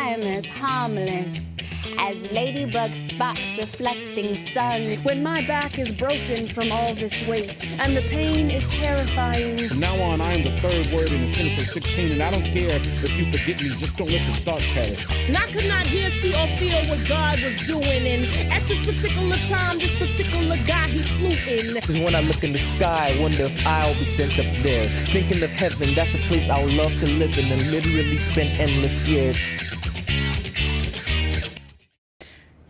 am as harmless as ladybug spots reflecting sun. When my back is broken from all this weight, and the pain is terrifying. From now on, I am the third word in a sentence of 16, and I don't care if you forget me, just don't let your thoughts perish. And I could not hear, see, or feel what God was doing. And at this particular time, this particular guy, he flew in. Cause when I look in the sky, I wonder if I'll be sent up there. Thinking of heaven, that's a place I would love to live in and literally spend endless years.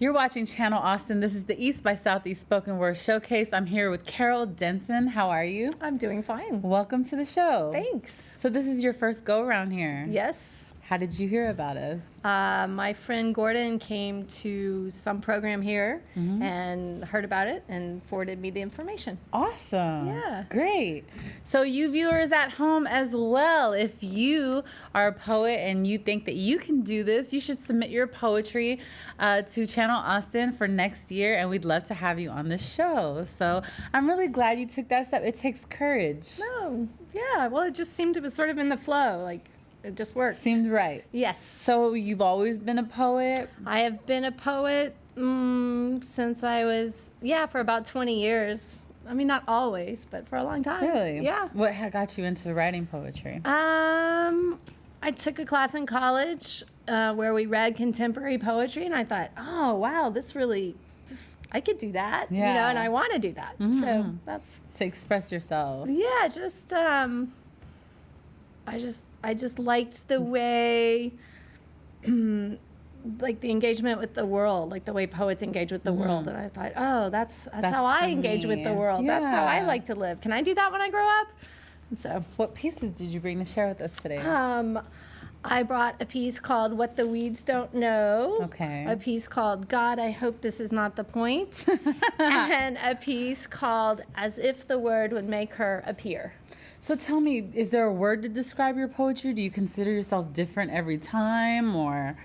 You're watching Channel Austin. This is the East by Southeast Spoken Word Showcase. I'm here with Carol Denson. How are you? I'm doing fine. Welcome to the show. Thanks. So this is your first go around here. Yes. How did you hear about us? My friend Gordon came to some program here and heard about it and forwarded me the information. Awesome. Yeah. Great. So you viewers at home as well, if you are a poet and you think that you can do this, you should submit your poetry to Channel Austin for next year, and we'd love to have you on the show. So I'm really glad you took that step. It takes courage. No, yeah. Well, it just seemed it was sort of in the flow. Like, it just worked. Seemed right. Yes. So you've always been a poet? I have been a poet since I was, for about 20 years. I mean, not always, but for a long time. Really? Yeah. What got you into writing poetry? I took a class in college where we read contemporary poetry, and I thought, oh, wow, I could do that, Yeah. and I want to do that. So that's... To express yourself. Yeah, just, I just liked the way, like the engagement with the world, like the way poets engage with the world. And I thought, oh, that's how I engage with the world. Yeah. That's how I like to live. Can I do that when I grow up? And so, What pieces did you bring to share with us today? I brought a piece called What the Weeds Don't Know. Okay. A piece called God, I Hope This Is Not the Point. And a piece called As If the Word Would Make Her Appear. So tell me, is there a word to describe your poetry? Do you consider yourself different every time, or?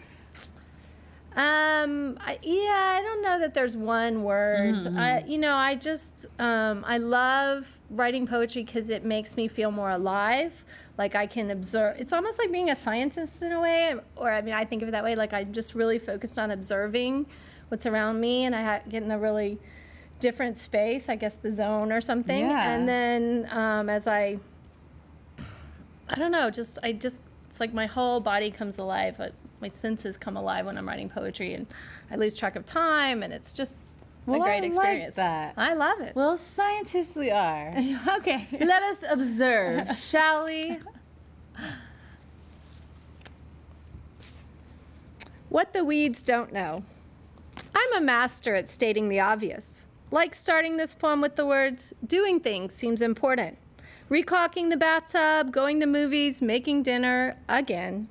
I don't know that there's one word. I love writing poetry because it makes me feel more alive. Like I can observe. It's almost like being a scientist in a way, or I think of it that way. Like I'm just really focused on observing what's around me, and I get in a really different space, I guess the zone or something. Yeah. And then as I don't know, it's like my whole body comes alive. My senses come alive when I'm writing poetry, and I lose track of time, and it's just a great experience. Like that. I love it. Well, scientists we are. Okay. Let us observe, shall we? What the weeds don't know. I'm a master at stating the obvious. Like starting this poem with the words, doing things seems important. Reclocking the bathtub, going to movies, making dinner, again.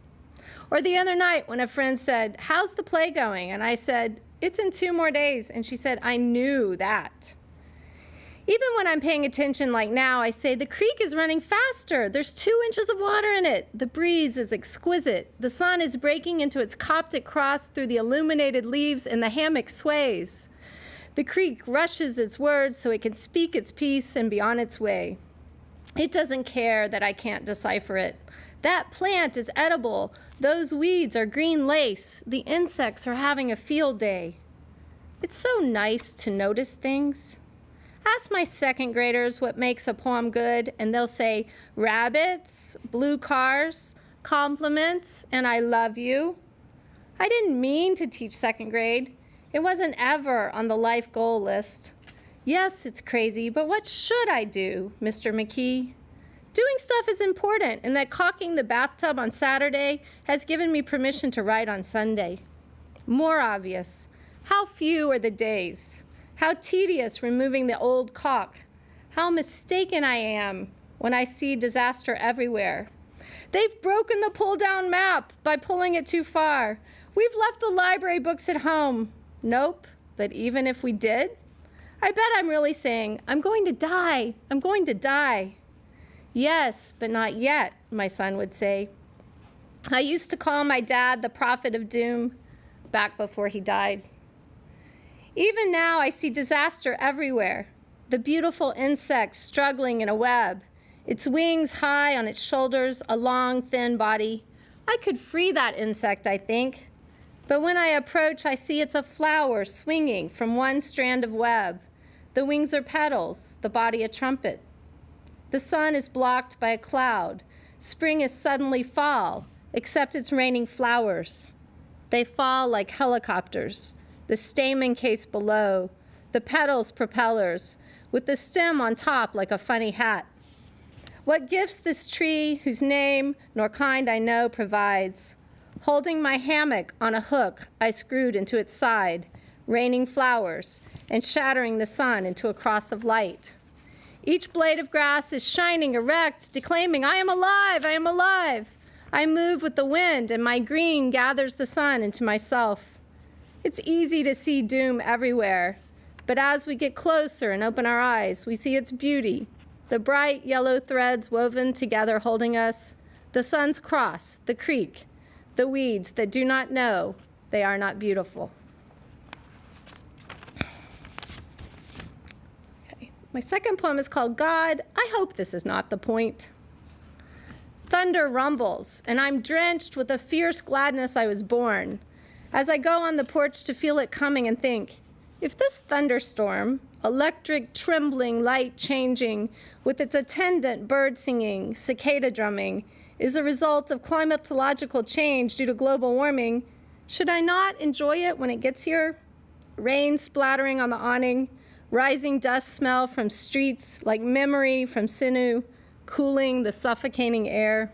Or the other night when a friend said, how's the play going? And I said, it's in 2 more days. And she said, I knew that. Even when I'm paying attention like now, I say, the creek is running faster. There's 2 inches of water in it. The breeze is exquisite. The sun is breaking into its Coptic cross through the illuminated leaves, and the hammock sways. The creek rushes its words so it can speak its piece and be on its way. It doesn't care that I can't decipher it. That plant is edible. Those weeds are green lace. The insects are having a field day. It's so nice to notice things. Ask my second graders what makes a poem good, and they'll say rabbits, blue cars, compliments, and I love you. I didn't mean to teach second grade. It wasn't ever on the life goal list. Yes, it's crazy, but what should I do, Mr. McKee? Doing stuff is important, and that caulking the bathtub on Saturday has given me permission to write on Sunday. More obvious, how few are the days? How tedious removing the old caulk? How mistaken I am when I see disaster everywhere. They've broken the pull-down map by pulling it too far. We've left the library books at home. Nope, but even if we did, I bet I'm really saying, I'm going to die, I'm going to die. Yes, but not yet, my son would say. I used to call my dad the prophet of doom back before he died. Even now, I see disaster everywhere. The beautiful insect struggling in a web, its wings high on its shoulders, a long, thin body. I could free that insect, I think. But when I approach, I see it's a flower swinging from one strand of web. The wings are petals, the body a trumpet. The sun is blocked by a cloud. Spring is suddenly fall, except it's raining flowers. They fall like helicopters, the stamen case below, the petals propellers, with the stem on top like a funny hat. What gifts this tree, whose name nor kind I know, provides? Holding my hammock on a hook I screwed into its side, raining flowers and shattering the sun into a cross of light. Each blade of grass is shining erect, declaiming, I am alive, I am alive. I move with the wind, and my green gathers the sun into myself. It's easy to see doom everywhere, but as we get closer and open our eyes, we see its beauty, the bright yellow threads woven together holding us, the sun's cross, the creek, the weeds that do not know they are not beautiful. Okay. My second poem is called God. I hope this is not the point. Thunder rumbles, and I'm drenched with a fierce gladness I was born. As I go on the porch to feel it coming and think, if this thunderstorm, electric trembling, light changing, with its attendant bird singing, cicada drumming, is a result of climatological change due to global warming, should I not enjoy it when it gets here? Rain splattering on the awning, rising dust smell from streets like memory from sinew, cooling the suffocating air.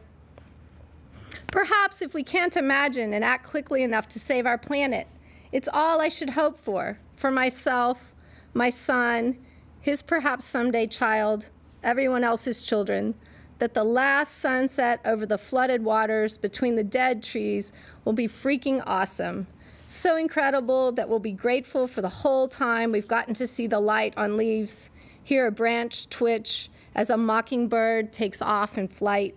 Perhaps if we can't imagine and act quickly enough to save our planet, it's all I should hope for myself, my son, his perhaps someday child, everyone else's children, that the last sunset over the flooded waters between the dead trees will be freaking awesome. So incredible that we'll be grateful for the whole time we've gotten to see the light on leaves, hear a branch twitch as a mockingbird takes off in flight.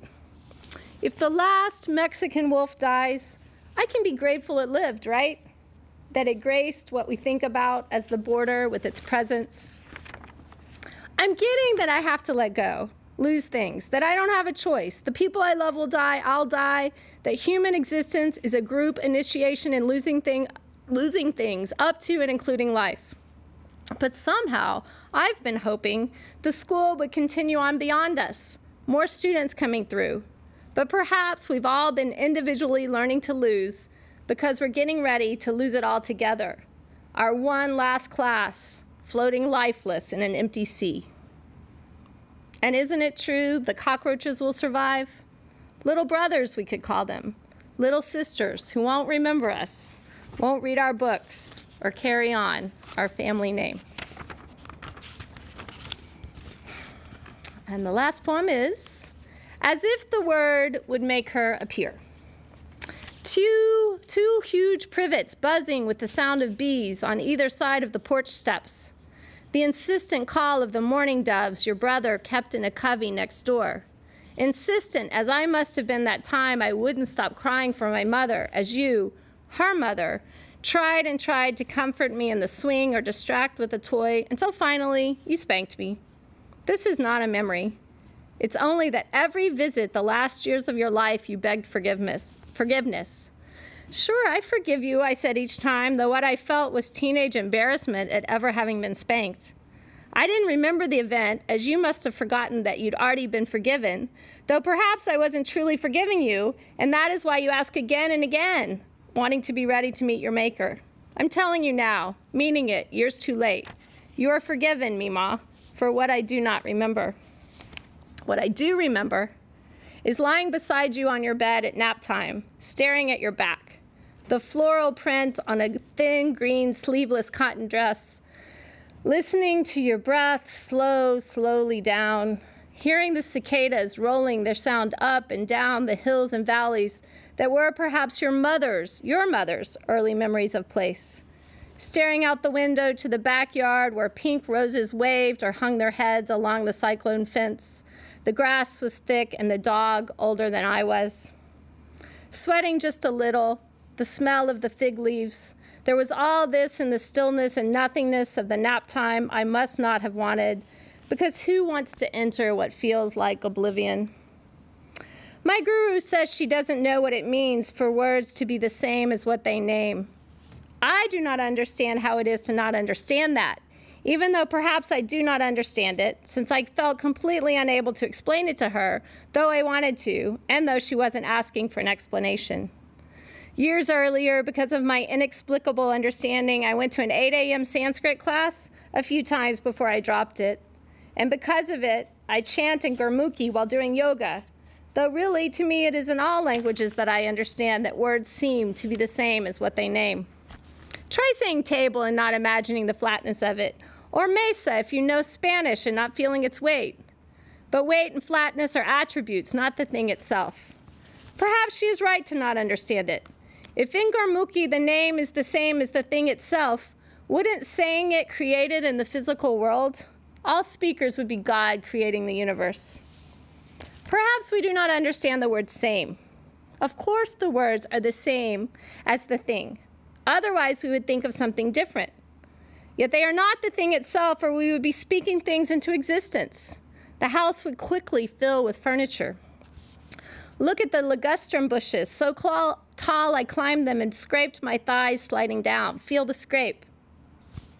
If the last Mexican wolf dies, I can be grateful it lived, right? That it graced what we think about as the border with its presence. I'm getting that I have to let go, lose things, that I don't have a choice. The people I love will die, I'll die, that human existence is a group initiation in losing things up to and including life. But somehow, I've been hoping the school would continue on beyond us, more students coming through. But perhaps we've all been individually learning to lose because we're getting ready to lose it all together. Our one last class, floating lifeless in an empty sea. And isn't it true the cockroaches will survive? Little brothers, we could call them. Little sisters who won't remember us, won't read our books, or carry on our family name. And the last poem is, As If the Word Would Make Her Appear. Two huge privets buzzing with the sound of bees on either side of the porch steps. The insistent call of the mourning doves your brother kept in a covey next door. Insistent as I must have been that time I wouldn't stop crying for my mother as you, her mother, tried and tried to comfort me in the swing or distract with a toy until finally you spanked me. This is not a memory. It's only that every visit the last years of your life you begged forgiveness. Sure, I forgive you, I said each time, though what I felt was teenage embarrassment at ever having been spanked. I didn't remember the event, as you must have forgotten that you'd already been forgiven, though perhaps I wasn't truly forgiving you, and that is why you ask again and again, wanting to be ready to meet your maker. I'm telling you now, meaning it, years too late. You are forgiven, Mima, for what I do not remember. What I do remember is lying beside you on your bed at nap time, staring at your back, the floral print on a thin green sleeveless cotton dress, listening to your breath slowly down, hearing the cicadas rolling their sound up and down the hills and valleys that were perhaps your mother's early memories of place, staring out the window to the backyard where pink roses waved or hung their heads along the cyclone fence. The grass was thick and the dog older than I was. Sweating just a little, the smell of the fig leaves. There was all this in the stillness and nothingness of the nap time I must not have wanted, because who wants to enter what feels like oblivion? My guru says she doesn't know what it means for words to be the same as what they name. I do not understand how it is to not understand that, even though perhaps I do not understand it, since I felt completely unable to explain it to her, though I wanted to, and though she wasn't asking for an explanation. Years earlier, because of my inexplicable understanding, I went to an 8 a.m. Sanskrit class a few times before I dropped it. And because of it, I chant in Gurmukhi while doing yoga, though really, to me, it is in all languages that I understand that words seem to be the same as what they name. Try saying table and not imagining the flatness of it, or mesa if you know Spanish and not feeling its weight. But weight and flatness are attributes, not the thing itself. Perhaps she is right to not understand it. If in Gurmukhi the name is the same as the thing itself, wouldn't saying it create it in the physical world? All speakers would be God creating the universe. Perhaps we do not understand the word same. Of course the words are the same as the thing. Otherwise we would think of something different. Yet they are not the thing itself, or we would be speaking things into existence. The house would quickly fill with furniture. Look at the ligustrum bushes, so tall I climbed them and scraped my thighs sliding down. Feel the scrape.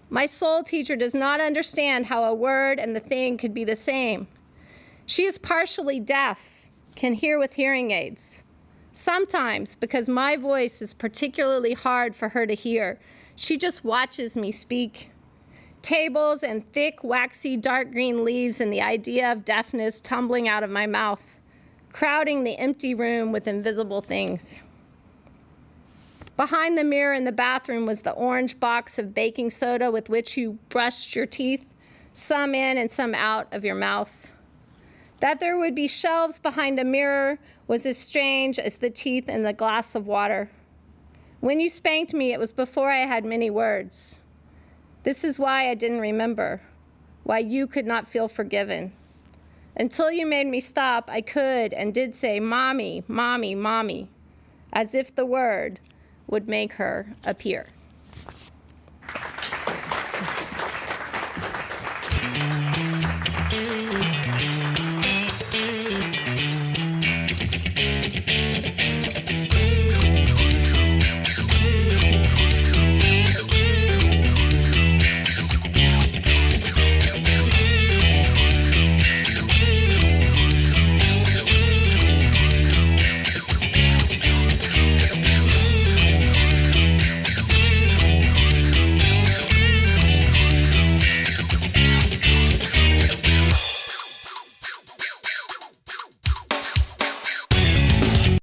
My soul teacher does not understand how a word and the thing could be the same. She is partially deaf, can hear with hearing aids. Sometimes, because my voice is particularly hard for her to hear, she just watches me speak. Tables and thick, waxy, dark green leaves and the idea of deafness tumbling out of my mouth, crowding the empty room with invisible things. Behind the mirror in the bathroom was the orange box of baking soda with which you brushed your teeth, some in and some out of your mouth. That there would be shelves behind a mirror was as strange as the teeth in the glass of water. When you spanked me, it was before I had many words. This is why I didn't remember, why you could not feel forgiven. Until you made me stop, I could and did say, "Mommy, mommy, mommy," as if the word would make her appear.